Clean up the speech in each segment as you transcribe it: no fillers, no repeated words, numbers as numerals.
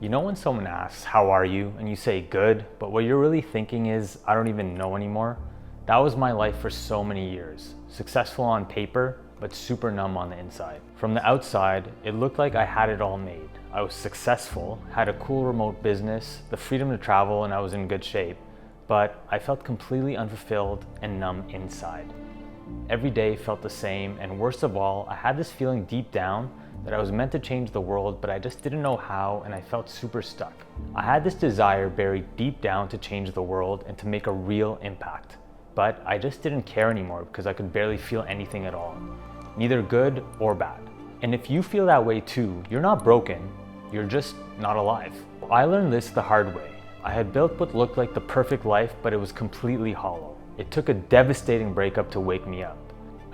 You know when someone asks, "How are you?" and you say, "Good," but what you're really thinking is, "I don't even know anymore." That was my life for so many years. Successful on paper, but super numb on the inside. From the outside, it looked like I had it all made. I was successful, had a cool remote business, the freedom to travel, and I was in good shape. But I felt completely unfulfilled and numb inside. Every day felt the same, and worst of all, I had this feeling deep down that I was meant to change the world, but I just didn't know how, and I felt super stuck. I had this desire buried deep down to change the world and to make a real impact. But I just didn't care anymore because I could barely feel anything at all, neither good or bad. And if you feel that way too, you're not broken, you're just not alive. I learned this the hard way. I had built what looked like the perfect life, but it was completely hollow. It took a devastating breakup to wake me up.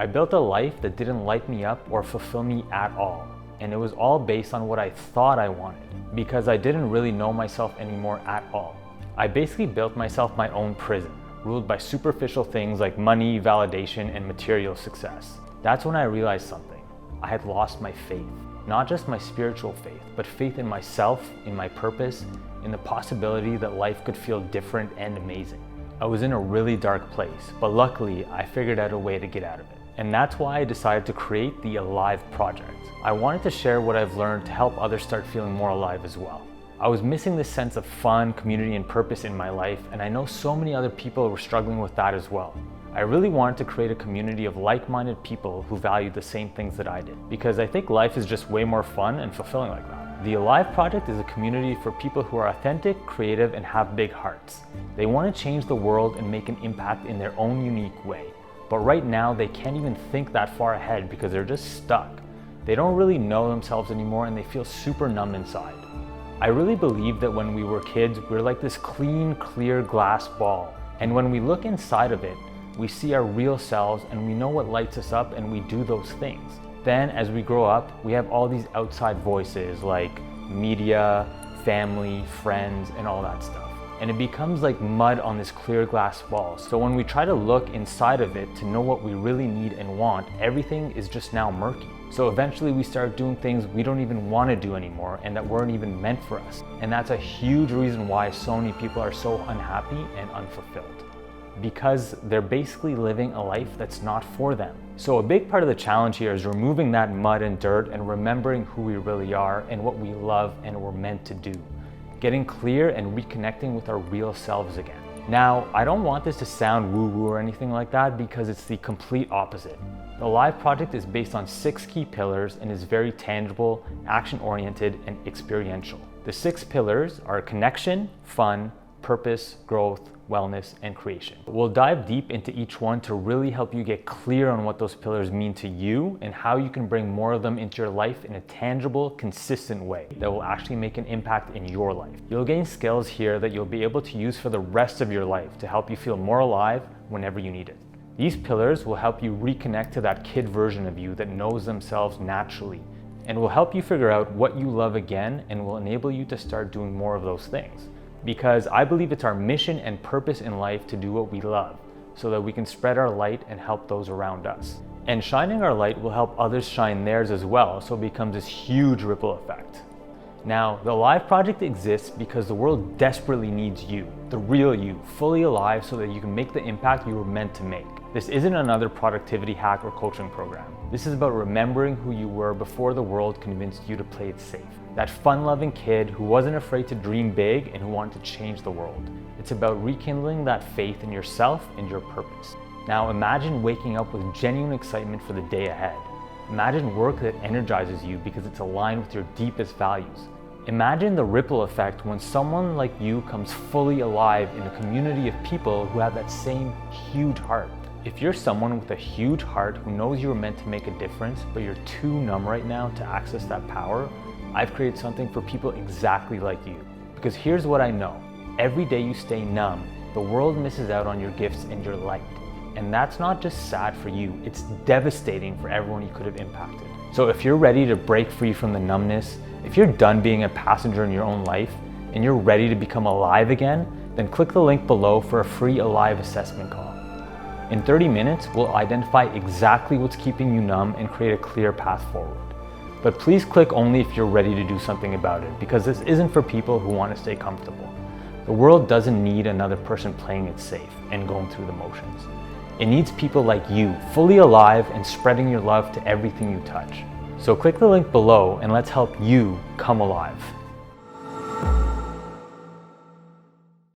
I built a life that didn't light me up or fulfill me at all. And it was all based on what I thought I wanted, because I didn't really know myself anymore at all. I basically built myself my own prison, ruled by superficial things like money, validation, and material success. That's when I realized something. I had lost my faith. Not just my spiritual faith, but faith in myself, in my purpose, in the possibility that life could feel different and amazing. I was in a really dark place, but luckily I figured out a way to get out of it. And that's why I decided to create the Alive Project. I wanted to share what I've learned to help others start feeling more alive as well. I was missing this sense of fun, community, and purpose in my life, and I know so many other people were struggling with that as well. I really wanted to create a community of like-minded people who valued the same things that I did, because I think life is just way more fun and fulfilling like that. The Alive Project is a community for people who are authentic, creative, and have big hearts. They want to change the world and make an impact in their own unique way. But right now, they can't even think that far ahead because they're just stuck. They don't really know themselves anymore and they feel super numb inside. I really believe that when we were kids, we're like this clean, clear glass ball. And when we look inside of it, we see our real selves and we know what lights us up and we do those things. Then as we grow up, we have all these outside voices like media, family, friends, and all that stuff. And it becomes like mud on this clear glass wall. So when we try to look inside of it to know what we really need and want, everything is just now murky. So eventually we start doing things we don't even want to do anymore and that weren't even meant for us. And that's a huge reason why so many people are so unhappy and unfulfilled. Because they're basically living a life that's not for them. So a big part of the challenge here is removing that mud and dirt and remembering who we really are and what we love and we're meant to do. Getting clear and reconnecting with our real selves again. Now, I don't want this to sound woo-woo or anything like that because it's the complete opposite. The Alive Project is based on 6 key pillars and is very tangible, action-oriented, and experiential. The 6 pillars are connection, fun, purpose, growth, wellness, and creation. We'll dive deep into each one to really help you get clear on what those pillars mean to you and how you can bring more of them into your life in a tangible, consistent way that will actually make an impact in your life. You'll gain skills here that you'll be able to use for the rest of your life to help you feel more alive whenever you need it. These pillars will help you reconnect to that kid version of you that knows themselves naturally and will help you figure out what you love again and will enable you to start doing more of those things. Because I believe it's our mission and purpose in life to do what we love so that we can spread our light and help those around us. And shining our light will help others shine theirs as well, so it becomes this huge ripple effect. Now, the Alive Project exists because the world desperately needs you, the real you, fully alive so that you can make the impact you were meant to make. This isn't another productivity hack or coaching program. This is about remembering who you were before the world convinced you to play it safe. That fun-loving kid who wasn't afraid to dream big and who wanted to change the world. It's about rekindling that faith in yourself and your purpose. Now imagine waking up with genuine excitement for the day ahead. Imagine work that energizes you because it's aligned with your deepest values. Imagine the ripple effect when someone like you comes fully alive in a community of people who have that same huge heart. If you're someone with a huge heart who knows you were meant to make a difference, but you're too numb right now to access that power, I've created something for people exactly like you. Because here's what I know. Every day you stay numb, the world misses out on your gifts and your light. And that's not just sad for you, it's devastating for everyone you could have impacted. So if you're ready to break free from the numbness, if you're done being a passenger in your own life, and you're ready to become alive again, then click the link below for a free Alive assessment call. In 30 minutes, we'll identify exactly what's keeping you numb and create a clear path forward. But please click only if you're ready to do something about it, because this isn't for people who want to stay comfortable. The world doesn't need another person playing it safe and going through the motions. It needs people like you, fully alive and spreading your love to everything you touch. So click the link below and let's help you come alive.